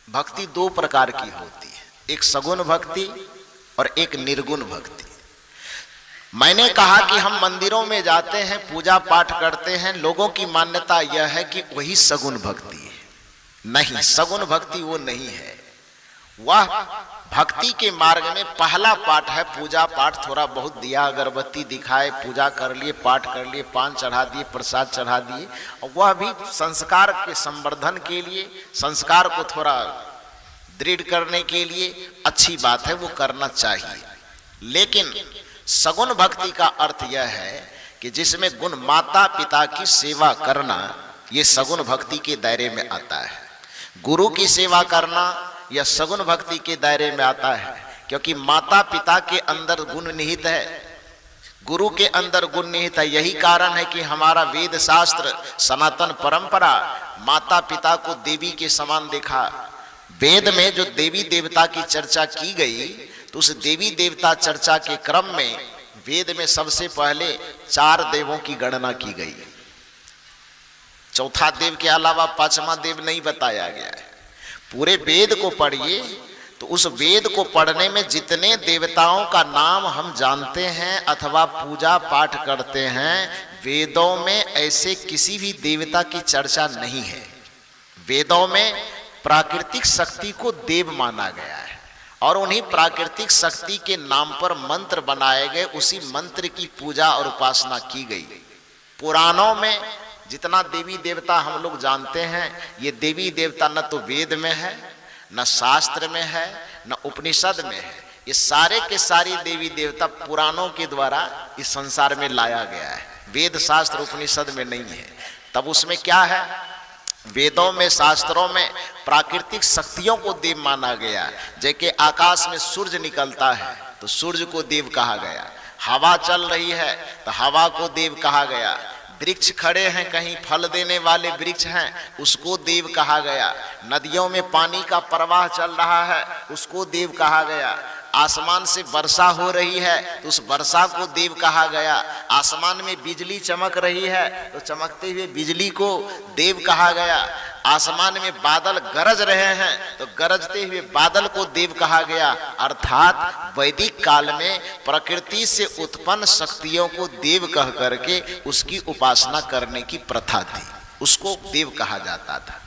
भक्ति दो प्रकार की होती है, एक सगुण भक्ति और एक निर्गुण भक्ति। मैंने कहा कि हम मंदिरों में जाते हैं, पूजा पाठ करते हैं, लोगों की मान्यता यह है कि वही सगुण भक्ति है। नहीं, सगुण भक्ति वो नहीं है। वह भक्ति के मार्ग में पहला पाठ है पूजा पाठ। थोड़ा बहुत दिया अगरबत्ती दिखाए, पूजा कर लिए, पाठ कर लिए, पान चढ़ा दिए, प्रसाद चढ़ा दिए, और वह भी संस्कार के संवर्धन के लिए, संस्कार को थोड़ा दृढ़ करने के लिए अच्छी बात है, वो करना चाहिए। लेकिन सगुण भक्ति का अर्थ यह है कि जिसमें गुण माता पिता की सेवा करना, ये सगुण भक्ति के दायरे में आता है। गुरु की सेवा करना यह सगुण भक्ति के दायरे में आता है, क्योंकि माता पिता के अंदर गुण निहित है, गुरु के अंदर गुण निहित है। यही कारण है कि हमारा वेद शास्त्र, सनातन परंपरा माता पिता को देवी के समान देखा। वेद में जो देवी देवता की चर्चा की गई, तो उस देवी देवता चर्चा के क्रम में वेद में सबसे पहले 4 देवों की गणना की गई। चौथा देव के अलावा 5वां देव नहीं बताया गया है। पूरे वेद को पढ़िए तो उस वेद को पढ़ने में जितने देवताओं का नाम हम जानते हैं अथवा पूजा पाठ करते हैं, वेदों में ऐसे किसी भी देवता की चर्चा नहीं है। वेदों में प्राकृतिक शक्ति को देव माना गया है और उन्हीं प्राकृतिक शक्ति के नाम पर मंत्र बनाए गए, उसी मंत्र की पूजा और उपासना की गई। पुराणों में जितना देवी देवता हम लोग जानते हैं, ये देवी देवता न तो वेद में है, न शास्त्र में है, न उपनिषद में है। ये सारे के सारी देवी देवता पुराणों के द्वारा इस संसार में लाया गया है, वेद शास्त्र उपनिषद में नहीं है। तब उसमें क्या है? वेदों में, शास्त्रों में प्राकृतिक शक्तियों को देव माना गया। जैसे आकाश में सूर्य निकलता है तो सूर्य को देव कहा गया, हवा चल रही है तो हवा को देव कहा गया, वृक्ष खड़े हैं, कहीं फल देने वाले वृक्ष हैं, उसको देव कहा गया, नदियों में पानी का प्रवाह चल रहा है उसको देव कहा गया, आसमान से वर्षा हो रही है तो उस वर्षा को देव कहा गया, आसमान में बिजली चमक रही है तो चमकते हुए बिजली को देव कहा गया, आसमान में बादल गरज रहे हैं तो गरजते हुए बादल को देव कहा गया। अर्थात वैदिक काल में प्रकृति से उत्पन्न शक्तियों को देव कह करके उसकी उपासना करने की प्रथा थी, उसको देव कहा जाता था।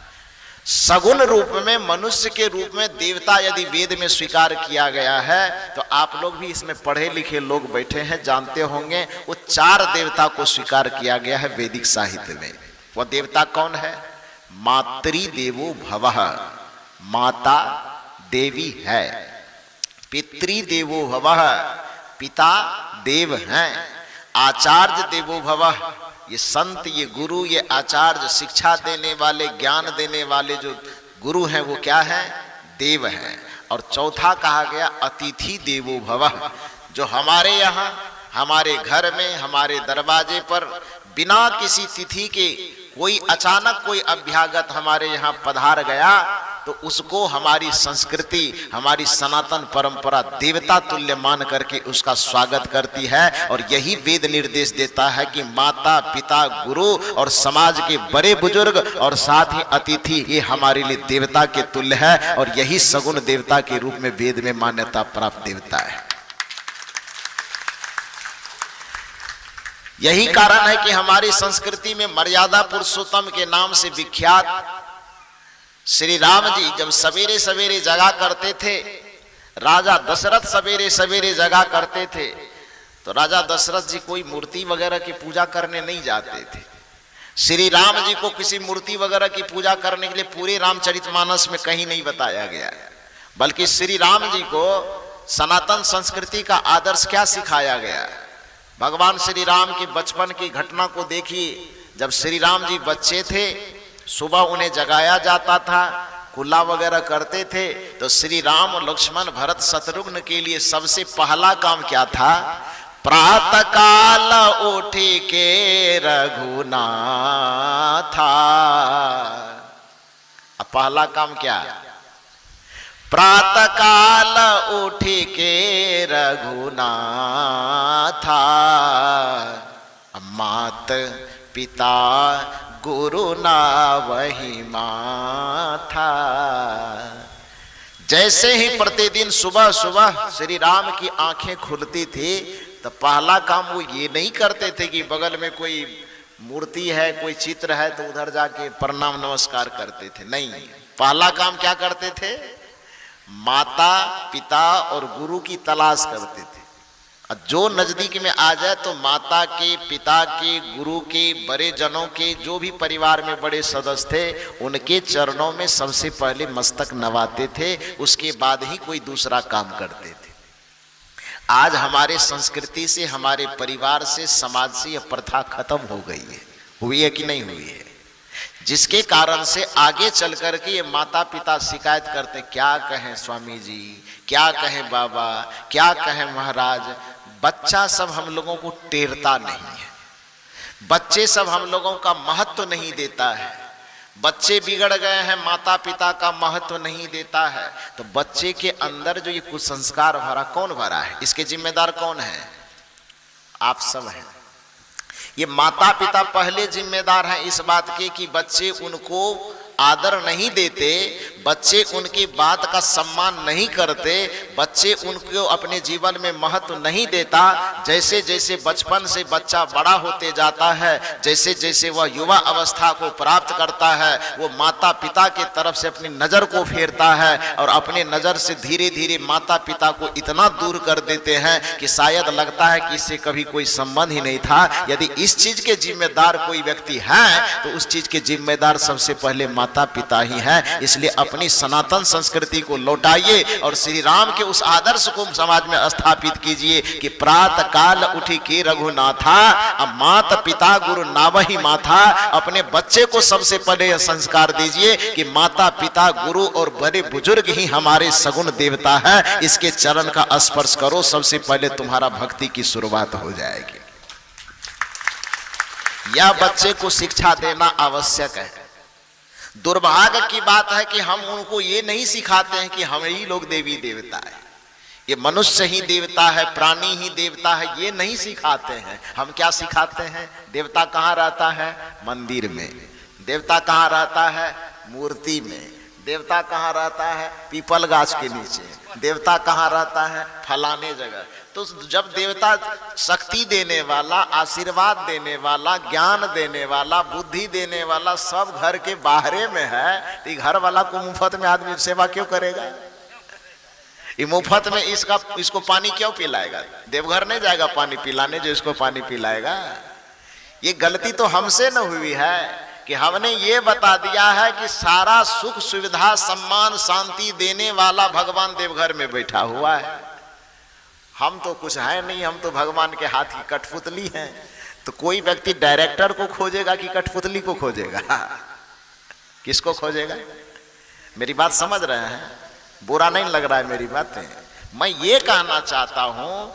सगुण रूप में, मनुष्य के रूप में देवता यदि वेद में स्वीकार किया गया है तो आप लोग भी इसमें पढ़े लिखे लोग बैठे हैं, जानते होंगे वो 4 देवता को स्वीकार किया गया है वैदिक साहित्य में। वह देवता कौन है? मातृदेवो भवः, माता देवी है, पितृदेवो भवः, पिता देव हैं, आचार्य देवो भवः, ये संत, ये गुरु, ये आचार्य, शिक्षा देने वाले, ज्ञान देने वाले जो गुरु हैं वो क्या हैं? देव हैं। और चौथा कहा गया अतिथि देवो भवः, जो हमारे यहाँ, हमारे घर में, हमारे दरवाजे पर बिना किसी तिथि के कोई अचानक कोई अभ्यागत हमारे यहाँ पधार गया तो उसको हमारी संस्कृति, हमारी सनातन परंपरा देवता तुल्य मान करके उसका स्वागत करती है। और यही वेद निर्देश देता है कि माता पिता, गुरु और समाज के बड़े बुजुर्ग और साथ ही अतिथि ये हमारे लिए देवता के तुल्य है, और यही सगुण देवता के रूप में वेद में मान्यता प्राप्त देवता है। यही कारण है कि हमारी संस्कृति में मर्यादा पुरुषोत्तम के नाम से विख्यात श्री राम जी जब सवेरे सवेरे जगा करते थे, राजा दशरथ सवेरे सवेरे जगा करते थे, तो राजा दशरथ जी कोई मूर्ति वगैरह की पूजा करने नहीं जाते थे। श्री राम जी को किसी मूर्ति वगैरह की पूजा करने के लिए पूरे रामचरितमानस में कहीं नहीं बताया गया, बल्कि श्री राम जी को सनातन संस्कृति का आदर्श क्या सिखाया गया। भगवान श्री राम की बचपन की घटना को देखिए। जब श्री राम जी बच्चे थे, सुबह उन्हें जगाया जाता था, कुल्ला वगैरह करते थे, तो श्री राम, लक्ष्मण, भरत, शत्रुघ्न के लिए सबसे पहला काम क्या था? प्रातः काल उठी के रघुनाथा। अब पहला काम क्या? प्रातः काल उठी के रघुनाथा, मात पिता गुरु ना वही माथा। जैसे ही प्रतिदिन सुबह सुबह श्री राम की आंखें खुलती थी तो पहला काम वो ये नहीं करते थे कि बगल में कोई मूर्ति है, कोई चित्र है तो उधर जाके प्रणाम नमस्कार करते थे। नहीं, पहला काम क्या करते थे? माता पिता और गुरु की तलाश करते थे। और जो नजदीक में आ जाए तो माता के, पिता के, गुरु के, बड़े जनों के, जो भी परिवार में बड़े सदस्य थे उनके चरणों में सबसे पहले मस्तक नवाते थे, उसके बाद ही कोई दूसरा काम करते थे। आज हमारे संस्कृति से, हमारे परिवार से, समाज से यह प्रथा खत्म हो गई है। हुई है कि नहीं हुई है? जिसके कारण से आगे चल कर के ये माता पिता शिकायत करते, क्या कहें स्वामी जी, क्या कहें बाबा, क्या कहें महाराज, बच्चा सब हम लोगों को टेरता नहीं है, बच्चे सब हम लोगों का महत्व नहीं देता है, बच्चे बिगड़ गए हैं, माता पिता का महत्व नहीं देता है। तो बच्चे के अंदर जो ये कुसंस्कार भरा, कौन भरा है? इसके जिम्मेदार कौन है? आप सब हैं। ये माता पिता पहले जिम्मेदार हैं इस बात के कि बच्चे उनको आदर नहीं देते, बच्चे उनकी बात का सम्मान नहीं करते, बच्चे उनको अपने जीवन में महत्व नहीं देता। जैसे जैसे बचपन से बच्चा बड़ा होते जाता है, जैसे जैसे वह युवा अवस्था को प्राप्त करता है, वो माता पिता के तरफ से अपनी नज़र को फेरता है और अपने नज़र से धीरे धीरे माता पिता को इतना दूर कर देते हैं कि शायद लगता है कि इससे कभी कोई संबंध ही नहीं था। यदि इस चीज के जिम्मेदार कोई व्यक्ति है तो उस चीज के जिम्मेदार सबसे पहले माता पिता ही है। इसलिए अपनी सनातन संस्कृति को लौटाइए और श्री राम के उस आदर्श को समाज में स्थापित कीजिए कि प्रातः काल उठी के रघुनाथा, माता पिता गुरु नावहि माथा। अपने बच्चे को सबसे पहले संस्कार दीजिए कि माता पिता गुरु और बड़े बुजुर्ग ही हमारे सगुण देवता है, इसके चरण का स्पर्श करो, सबसे पहले तुम्हारा भक्ति की शुरुआत हो जाएगी। यह बच्चे को शिक्षा देना आवश्यक है। दुर्भाग्य की बात है कि हम उनको ये नहीं सिखाते हैं कि हम ही लोग देवी देवता है, ये मनुष्य ही देवता है, प्राणी ही देवता है, ये नहीं सिखाते हैं। हम क्या सिखाते हैं? देवता कहाँ रहता है? मंदिर में। देवता कहाँ रहता है? मूर्ति में। देवता कहाँ रहता है? पीपल गाछ के नीचे। देवता कहाँ रहता है? फलाने जगह। तो जब देवता शक्ति देने वाला, आशीर्वाद देने वाला, ज्ञान देने वाला, बुद्धि देने वाला सब घर के बाहरे में है, तो घर वाला को मुफ्त में आदमी सेवा क्यों करेगा? ये मुफ्त में इसको पानी क्यों पिलाएगा? देवघर नहीं जाएगा पानी पिलाने जो इसको पानी पिलाएगा। ये गलती तो हमसे न हुई है कि हमने ये बता दिया है कि सारा सुख सुविधा सम्मान शांति देने वाला भगवान देवघर में बैठा हुआ है। हम तो कुछ है नहीं, हम तो भगवान के हाथ की कठपुतली हैं। तो कोई व्यक्ति डायरेक्टर को खोजेगा कि कठपुतली को खोजेगा? किसको खोजेगा? मेरी बात समझ रहे हैं? बुरा नहीं लग रहा है मेरी बातें? मैं ये कहना चाहता हूं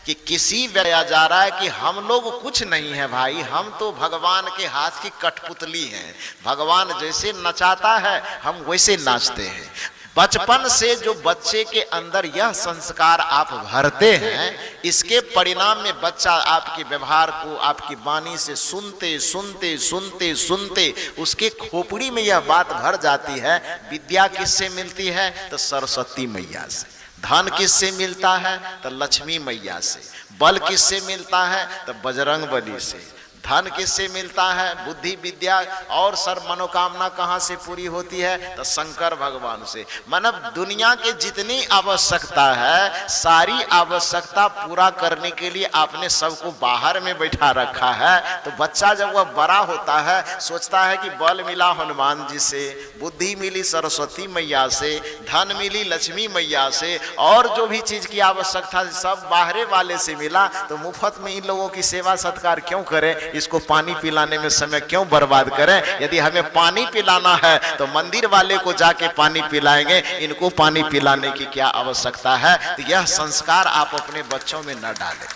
कि किसी व्यक्ति जा रहा है कि हम लोग कुछ नहीं है भाई, हम तो भगवान के हाथ की कठपुतली हैं। भगवान जैसे नचाता है हम वैसे नाचते हैं। बचपन से जो बच्चे के अंदर यह संस्कार आप भरते हैं, इसके परिणाम में बच्चा आपके व्यवहार को, आपकी वाणी से सुनते सुनते सुनते सुनते उसके खोपड़ी में यह बात भर जाती है। विद्या किससे मिलती है? तो सरस्वती मैया से। धन किससे मिलता है? तो लक्ष्मी मैया से। बल किससे मिलता है? तो बजरंग बली से। धन किससे मिलता है? बुद्धि विद्या और सर्व मनोकामना कहाँ से पूरी होती है? तो शंकर भगवान से। मतलब दुनिया के जितनी आवश्यकता है, सारी आवश्यकता पूरा करने के लिए आपने सबको बाहर में बैठा रखा है। तो बच्चा जब वह बड़ा होता है सोचता है कि बल मिला हनुमान जी से, बुद्धि मिली सरस्वती मैया से, धन मिली लक्ष्मी मैया से, और जो भी चीज की आवश्यकता सब बाहरे वाले से मिला। तो मुफ्त में इन लोगों की सेवा सत्कार क्यों करें? इसको पानी पिलाने में समय क्यों बर्बाद करें? यदि हमें पानी पिलाना है तो मंदिर वाले को जाके पानी पिलाएंगे, इनको पानी पिलाने की क्या आवश्यकता है? तो यह संस्कार आप अपने बच्चों में न डालें।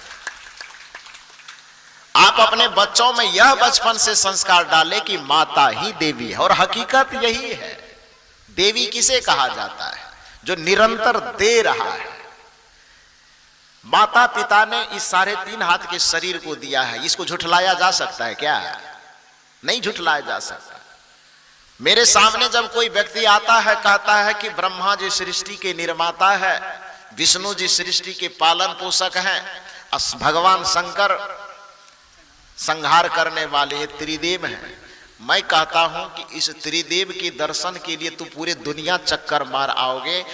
आप अपने बच्चों में यह बचपन से संस्कार डालें कि माता ही देवी है। और हकीकत यही है। देवी किसे कहा जाता है? जो निरंतर दे रहा है। माता पिता ने इस 3.5 हाथ के शरीर को दिया है, इसको झुठलाया जा सकता है क्या? नहीं झुठलाया जा सकता। मेरे सामने जब कोई व्यक्ति आता है, कहता है कि ब्रह्मा जी सृष्टि के निर्माता है, विष्णु जी सृष्टि के पालन पोषक हैं, भगवान शंकर संहार करने वाले त्रिदेव हैं, मैं कहता हूं कि इस त्रिदेव के दर्शन के लिए तू पूरे दुनिया चक्कर मार आओगे,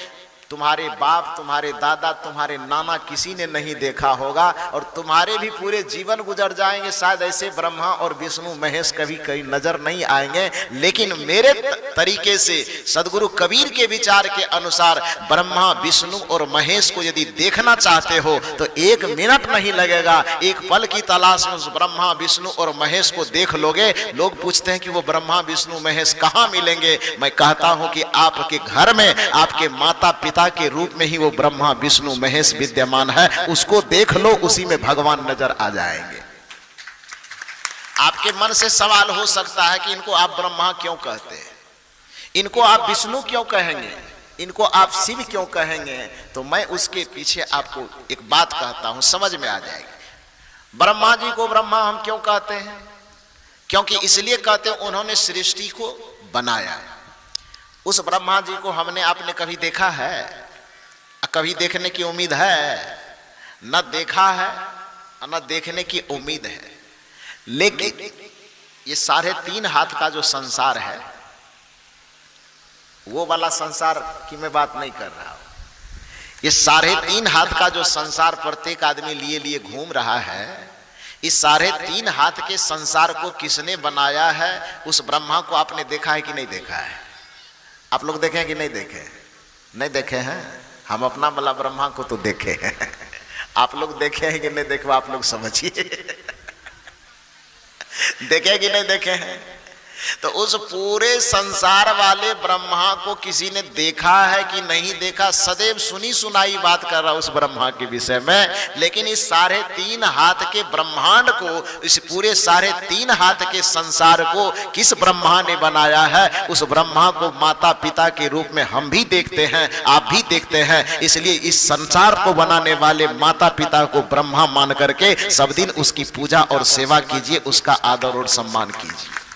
तुम्हारे बाप, तुम्हारे दादा, तुम्हारे नाना किसी ने नहीं देखा होगा और तुम्हारे भी पूरे जीवन गुजर जाएंगे, शायद ऐसे ब्रह्मा और विष्णु महेश कभी कहीं नजर नहीं आएंगे। लेकिन मेरे तरीके से सदगुरु कबीर के विचार के अनुसार ब्रह्मा, विष्णु और महेश को यदि देखना चाहते हो तो 1 मिनट नहीं लगेगा, एक पल की तलाश में उस ब्रह्मा, विष्णु और महेश को देख लोगे। लोग पूछते हैं कि वो ब्रह्मा, विष्णु, महेश कहाँ मिलेंगे? मैं कहता हूं कि आपके घर में आपके माता पिता के रूप में ही वो ब्रह्मा, विष्णु, महेश विद्यमान है, उसको देख लो, उसी में भगवान नजर आ जाएंगे। आपके मन से सवाल हो सकता है कि इनको आप ब्रह्मा क्यों कहते हैं, इनको आप विष्णु क्यों कहेंगे, इनको आप शिव क्यों कहेंगे? तो मैं उसके पीछे आपको एक बात कहता हूं, समझ में आ जाएगी। ब्रह्मा जी को ब्रह्मा हम क्यों कहते हैं? क्योंकि इसलिए कहते हैं उन्होंने सृष्टि को बनाया। उस ब्रह्मा जी को हमने आपने कभी देखा है? कभी देखने की उम्मीद है? न देखा है न देखने की उम्मीद है। लेकिन ये 3.5 हाथ का जो संसार है, वो वाला संसार की मैं बात नहीं कर रहा हूं। ये 3.5 हाथ का जो संसार प्रत्येक आदमी लिए लिए घूम रहा है, इस 3.5 हाथ के संसार को किसने बनाया है? उस ब्रह्मा को आपने देखा है कि नहीं देखा है? आप लोग देखे हैं कि नहीं देखे? नहीं देखे हैं? हम अपना वाला ब्रह्मा को तो देखे हैं। आप लोग देखे हैं कि नहीं देखे? आप लोग समझिए। देखे कि नहीं देखे हैं? तो उस पूरे संसार वाले ब्रह्मा को किसी ने देखा है कि नहीं देखा? सदैव सुनी सुनाई बात कर रहा उस ब्रह्मा के विषय में। लेकिन इस 3.5 हाथ के ब्रह्मांड को, इस पूरे 3.5 हाथ के संसार को किस ब्रह्मा ने बनाया है? उस ब्रह्मा को माता पिता के रूप में हम भी देखते हैं, आप भी देखते हैं। इसलिए इस संसार को बनाने वाले माता पिता को ब्रह्मा मान करके सब दिन उसकी पूजा और सेवा कीजिए, उसका आदर और सम्मान कीजिए।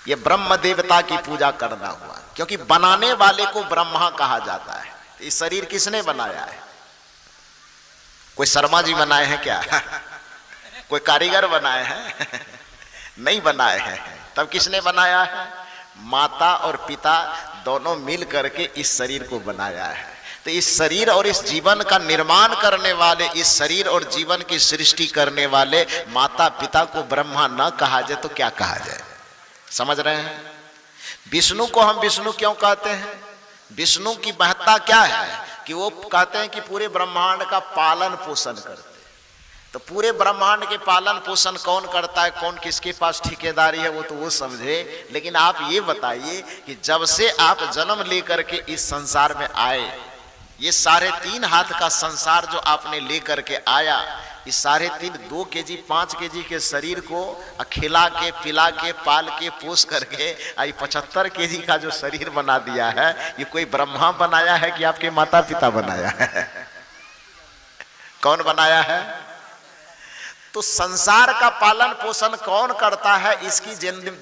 ये ब्रह्म देवता की पूजा करना हुआ, क्योंकि बनाने वाले को ब्रह्मा कहा जाता है। इस शरीर किसने बनाया है? कोई शर्मा जी बनाए हैं क्या? कोई कारीगर बनाए हैं? नहीं बनाए हैं। तब किसने बनाया है? माता और पिता दोनों मिल करके इस शरीर को बनाया है। तो इस शरीर और इस जीवन का निर्माण करने वाले, इस शरीर और जीवन की सृष्टि करने वाले माता पिता को ब्रह्मा न कहा जाए तो क्या कहा जाए? समझ रहे हैं? विष्णु को हम विष्णु क्यों कहते हैं? विष्णु की महत्ता क्या है कि वो कहते हैं कि पूरे ब्रह्मांड का पालन पोषण करते। तो पूरे ब्रह्मांड के पालन पोषण कौन करता है, कौन किसके पास ठेकेदारी है, वो तो वो समझे। लेकिन आप ये बताइए कि जब से आप जन्म लेकर के इस संसार में आए, ये 3.5 हाथ का संसार जो आपने लेकर के आया, इस 3.5 2 केजी 5 केजी के शरीर को खिला के, पिला के, पाल के, पोस करके 75 केजी का जो शरीर बना दिया है, ये कोई ब्रह्मा बनाया है कि आपके माता पिता बनाया है? कौन बनाया है? तो संसार का पालन पोषण कौन करता है, इसकी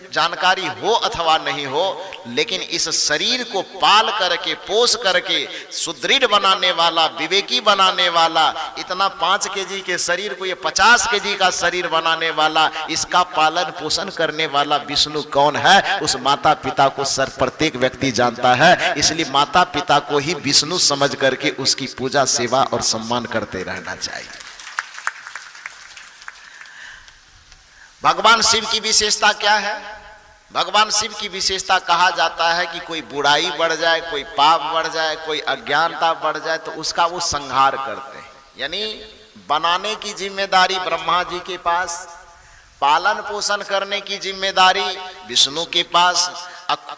जानकारी हो अथवा नहीं हो, लेकिन इस शरीर को पाल करके, पोष करके सुदृढ़ बनाने वाला, विवेकी बनाने वाला, इतना 5 केजी के शरीर को ये 50 केजी का शरीर बनाने वाला, इसका पालन पोषण करने वाला विष्णु कौन है? उस माता पिता को प्रत्येक व्यक्ति जानता है। इसलिए माता पिता को ही विष्णु समझ करके उसकी पूजा, सेवा और सम्मान करते रहना चाहिए। भगवान शिव की विशेषता क्या है? भगवान शिव की विशेषता कहा जाता है कि कोई बुराई बढ़ जाए, कोई पाप बढ़ जाए, कोई अज्ञानता बढ़ जाए तो उसका वो संहार करते हैं। यानी बनाने की जिम्मेदारी ब्रह्मा जी के पास, पालन पोषण करने की जिम्मेदारी विष्णु के पास,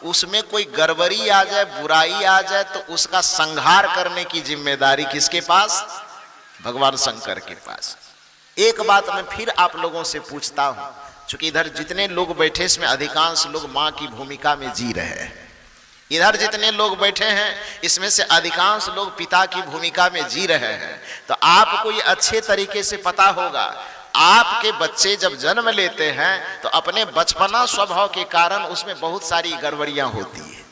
उसमें कोई गड़बड़ी आ जाए, बुराई आ जाए तो उसका संहार करने की जिम्मेदारी किसके पास? भगवान शंकर के पास। एक बात मैं फिर आप लोगों से पूछता हूं, चूंकि इधर जितने लोग बैठे इसमें अधिकांश लोग मां की भूमिका में जी रहे हैं, इधर जितने लोग बैठे हैं इसमें से अधिकांश लोग पिता की भूमिका में जी रहे हैं। तो आपको ये अच्छे तरीके से पता होगा आपके बच्चे जब जन्म लेते हैं तो अपने बचपना स्वभाव के कारण उसमें बहुत सारी गड़बड़ियां होती है।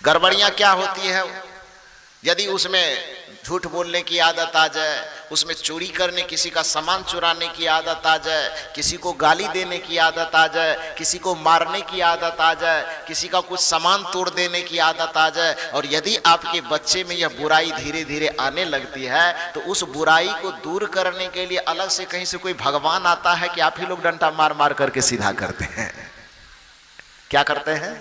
गड़बड़ियां क्या होती है? यदि उसमें झूठ बोलने की आदत आ जाए, उसमें चोरी करने, किसी का सामान चुराने की आदत आ जाए, किसी को गाली देने की आदत आ जाए, किसी को मारने की आदत आ जाए, किसी का कुछ सामान तोड़ देने की आदत आ जाए, और यदि आपके बच्चे में यह बुराई धीरे धीरे आने लगती है तो उस बुराई को दूर करने के लिए अलग से कहीं से कोई भगवान आता है कि आप ही लोग डंडा मार मार करके सीधा करते हैं? क्या करते हैं?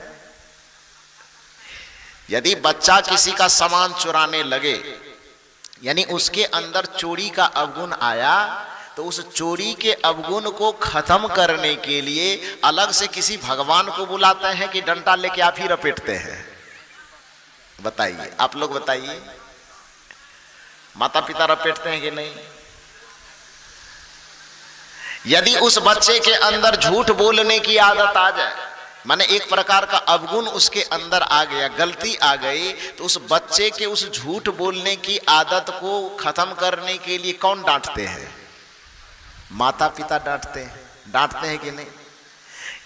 यदि बच्चा किसी का सामान चुराने लगे, यानी उसके अंदर चोरी का अवगुण आया, तो उस चोरी के अवगुण को खत्म करने के लिए अलग से किसी भगवान को बुलाते हैं कि डंडा लेके आप ही रपेटते हैं? बताइए, आप लोग बताइए, माता पिता रपेटते हैं कि नहीं? यदि उस बच्चे के अंदर झूठ बोलने की आदत आ जाए, माने एक प्रकार का अवगुण उसके अंदर आ गया, गलती आ गई, तो उस बच्चे के उस झूठ बोलने की आदत को खत्म करने के लिए कौन डांटते हैं? माता पिता डांटते हैं। डांटते हैं कि नहीं?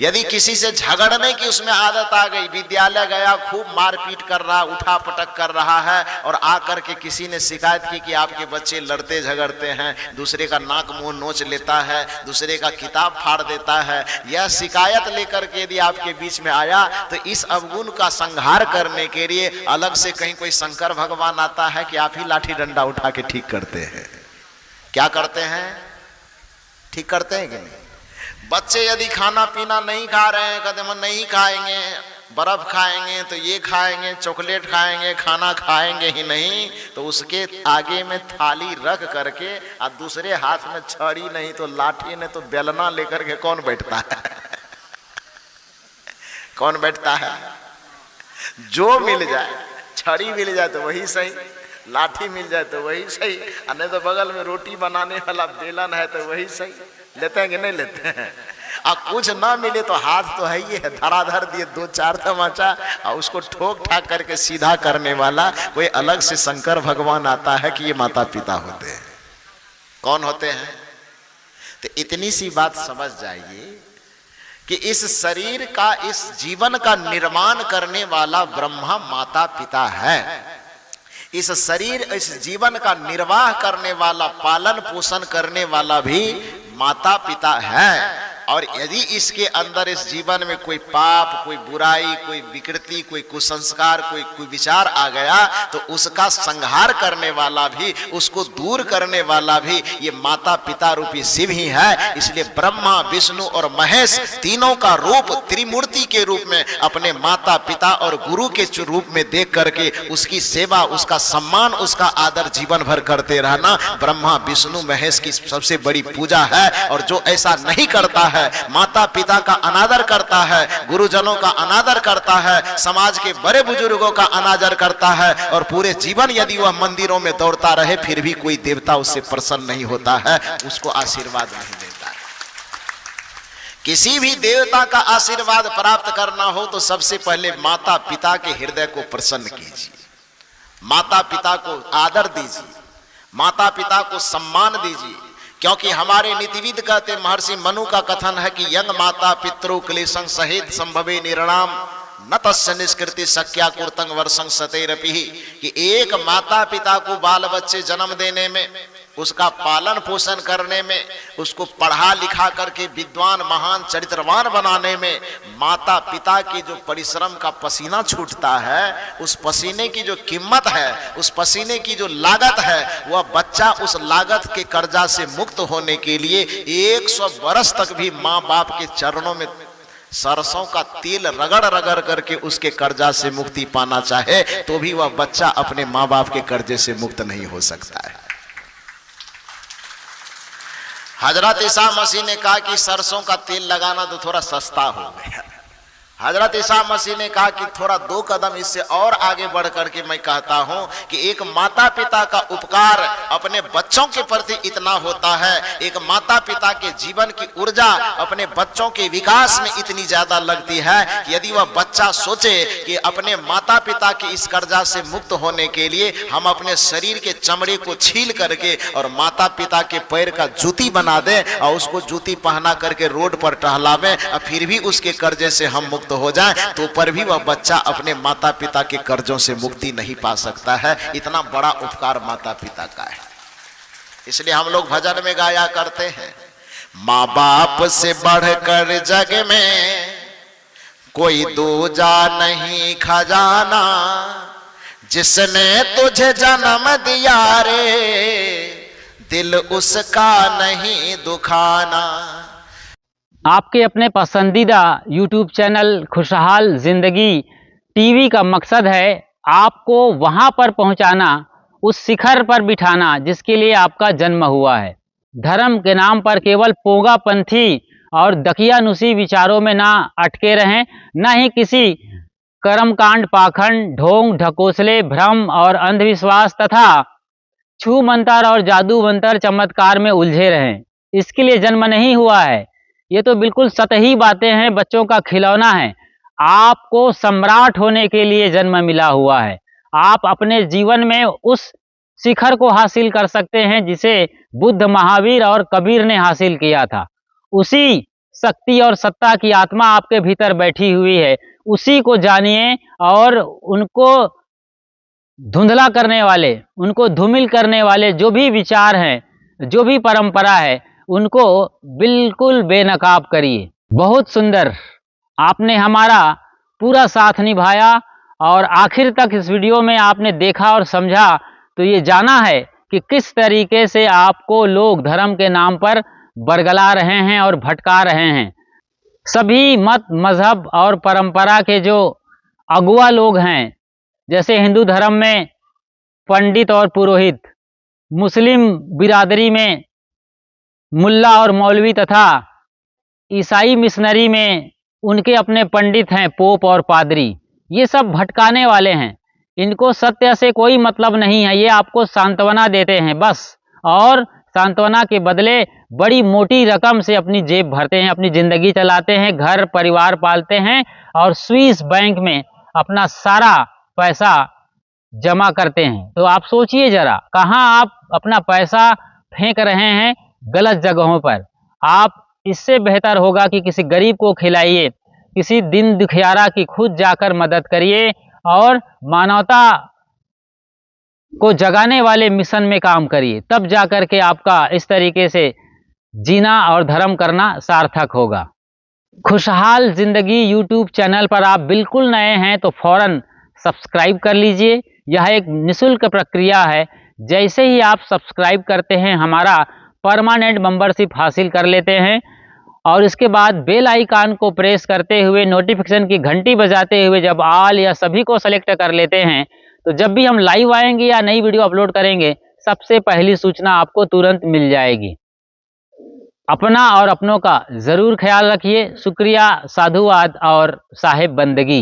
यदि किसी से झगड़ने की उसमें आदत आ गई, विद्यालय गया, खूब मारपीट कर रहा, उठा पटक कर रहा है, और आकर के किसी ने शिकायत की कि आपके बच्चे लड़ते झगड़ते हैं, दूसरे का नाक मुंह नोच लेता है, दूसरे का किताब फाड़ देता है, यह शिकायत लेकर के यदि आपके बीच में आया, तो इस अवगुण का संहार करने के लिए अलग से कहीं कोई शंकर भगवान आता है कि आप ही लाठी डंडा उठा के ठीक करते हैं? क्या करते हैं? ठीक करते हैं कि नहीं? बच्चे यदि खाना पीना नहीं खा रहे हैं, कहते हम नहीं खाएंगे, बर्फ खाएंगे तो ये खाएंगे, चॉकलेट खाएंगे, खाना खाएंगे ही नहीं, तो उसके आगे में थाली रख करके और दूसरे हाथ में छड़ी नहीं तो लाठी नहीं तो बेलना लेकर के कौन बैठता है? कौन बैठता है? जो मिल जाए, छड़ी मिल जाए तो वही सही, लाठी मिल जाए तो वही सही, और नहीं तो बगल में रोटी बनाने वाला बेलन है तो वही सही। लेते हैं कि नहीं लेते हैं? और कुछ ना मिले तो हाथ तो है ही है, धराधर दिए दो चार तमाचा और उसको ठोक ठाक करके सीधा करने वाला कोई अलग से शंकर भगवान आता है कि ये माता पिता होते हैं। कौन होते हैं? तो इतनी सी बात समझ जाइए कि इस शरीर का, इस जीवन का निर्माण करने वाला ब्रह्मा माता पिता है। इस शरीर, इस जीवन का निर्वाह करने वाला, पालन पोषण करने वाला भी माता पिता है। और यदि इसके अंदर, इस जीवन में कोई पाप, कोई बुराई, कोई विकृति, कोई कुसंस्कार, कोई विचार आ गया, तो उसका संहार करने वाला भी, उसको दूर करने वाला भी ये माता पिता रूपी शिव ही है। इसलिए ब्रह्मा, विष्णु और महेश तीनों का रूप त्रिमूर्ति के रूप में अपने माता पिता और गुरु के रूप में देख करके उसकी सेवा, उसका सम्मान, उसका आदर जीवन भर करते रहना ब्रह्मा विष्णु महेश की सबसे बड़ी पूजा है। और जो ऐसा नहीं करता है, माता पिता का अनादर करता है, गुरुजनों का अनादर करता है, समाज के बड़े बुजुर्गों का अनादर करता है, और पूरे जीवन यदि वह मंदिरों में दौड़ता रहे फिर भी कोई देवता उससे प्रसन्न नहीं होता है, उसको आशीर्वाद नहीं देता है। किसी भी देवता का आशीर्वाद प्राप्त करना हो तो सबसे पहले माता पिता के हृदय को प्रसन्न कीजिए, माता पिता को आदर दीजिए, माता पिता को सम्मान दीजिए। क्योंकि हमारे नीतिविद कहते, महर्षि मनु का कथन है कि यंग माता पितृ क्लेशं सहेत संभवे निर्णाम न तस्य निष्कृति शक्या कुर्तंग वर्षं सतेरपि, कि एक माता पिता को बाल बच्चे जन्म देने में, उसका पालन पोषण करने में, उसको पढ़ा लिखा करके विद्वान महान चरित्रवान बनाने में माता पिता की जो परिश्रम का पसीना छूटता है, उस पसीने की जो कीमत है, उस पसीने की जो लागत है, वह बच्चा उस लागत के कर्जा से मुक्त होने के लिए 100 वर्ष तक भी माँ बाप के चरणों में सरसों का तेल रगड़ रगड़ करके उसके कर्जा से मुक्ति पाना चाहे तो भी वह बच्चा अपने माँ बाप के कर्जे से मुक्त नहीं हो सकता है। हजरत ईसा मसीह ने कहा कि सरसों का तेल लगाना तो थोड़ा सस्ता हो गया। हजरत ईसा मसीह ने कहा कि थोड़ा 2 कदम इससे और आगे बढ़ करके मैं कहता हूं कि एक माता पिता का उपकार अपने बच्चों के प्रति इतना होता है, एक माता पिता के जीवन की ऊर्जा अपने बच्चों के विकास में इतनी ज्यादा लगती है कि यदि वह बच्चा सोचे कि अपने माता पिता के इस कर्जा से मुक्त होने के लिए हम अपने शरीर के चमड़े को छील करके और माता पिता के पैर का जूती बना दे और उसको जूती पहना करके रोड पर टहलावे और फिर भी उसके कर्जे से हम मुक्त हो जाए, तो पर भी वह बच्चा अपने माता पिता के कर्जों से मुक्ति नहीं पा सकता है। इतना बड़ा उपकार माता पिता का है। इसलिए हम लोग भजन में गाया करते हैं, माँ बाप से बढ़कर जग में कोई दूजा नहीं खजाना, जिसने तुझे जन्म दिया रे दिल उसका नहीं दुखाना। आपके अपने पसंदीदा YouTube चैनल खुशहाल जिंदगी टीवी का मकसद है आपको वहां पर पहुंचाना, उस शिखर पर बिठाना जिसके लिए आपका जन्म हुआ है। धर्म के नाम पर केवल पोंगापंथी और दकियानुसी विचारों में ना अटके रहें, ना ही किसी कर्मकांड, पाखंड, ढोंग, ढकोसले, भ्रम और अंधविश्वास तथा छू मंतर और जादू मंतर चमत्कार में उलझे रहें। इसके लिए जन्म नहीं हुआ है। ये तो बिल्कुल सतही बातें हैं, बच्चों का खिलौना है। आपको सम्राट होने के लिए जन्म मिला हुआ है। आप अपने जीवन में उस शिखर को हासिल कर सकते हैं जिसे बुद्ध, महावीर और कबीर ने हासिल किया था। उसी शक्ति और सत्ता की आत्मा आपके भीतर बैठी हुई है, उसी को जानिए और उनको धुंधला करने वाले, उनको धूमिल करने वाले जो भी विचार हैं, जो भी परंपरा है, उनको बिल्कुल बेनकाब करिए। बहुत सुंदर आपने हमारा पूरा साथ निभाया और आखिर तक इस वीडियो में आपने देखा और समझा तो ये जाना है कि किस तरीके से आपको लोग धर्म के नाम पर बरगला रहे हैं और भटका रहे हैं। सभी मत, मजहब और परंपरा के जो अगुआ लोग हैं, जैसे हिंदू धर्म में पंडित और पुरोहित, मुस्लिम बिरादरी में मुल्ला और मौलवी तथा ईसाई मिशनरी में उनके अपने पंडित हैं, पोप और पादरी, ये सब भटकाने वाले हैं। इनको सत्य से कोई मतलब नहीं है। ये आपको सांत्वना देते हैं बस, और सांत्वना के बदले बड़ी मोटी रकम से अपनी जेब भरते हैं, अपनी ज़िंदगी चलाते हैं, घर परिवार पालते हैं और स्विस बैंक में अपना सारा पैसा जमा करते हैं। तो आप सोचिए जरा, कहाँ आप अपना पैसा फेंक रहे हैं? गलत जगहों पर। आप इससे बेहतर होगा कि किसी गरीब को खिलाइए, किसी दिन दुखियारा की खुद जाकर मदद करिए और मानवता को जगाने वाले मिशन में काम करिए। तब जाकर के आपका इस तरीके से जीना और धर्म करना सार्थक होगा। खुशहाल जिंदगी यूट्यूब चैनल पर आप बिल्कुल नए हैं तो फौरन सब्सक्राइब कर लीजिए। यह एक निःशुल्क प्रक्रिया है। जैसे ही आप सब्सक्राइब करते हैं, हमारा परमानेंट मेंबरशिप हासिल कर लेते हैं और इसके बाद बेल आइकन को प्रेस करते हुए, नोटिफिकेशन की घंटी बजाते हुए जब ऑल या सभी को सेलेक्ट कर लेते हैं, तो जब भी हम लाइव आएंगे या नई वीडियो अपलोड करेंगे, सबसे पहली सूचना आपको तुरंत मिल जाएगी। अपना और अपनों का जरूर ख्याल रखिए। शुक्रिया, साधुवाद और साहेब बंदगी।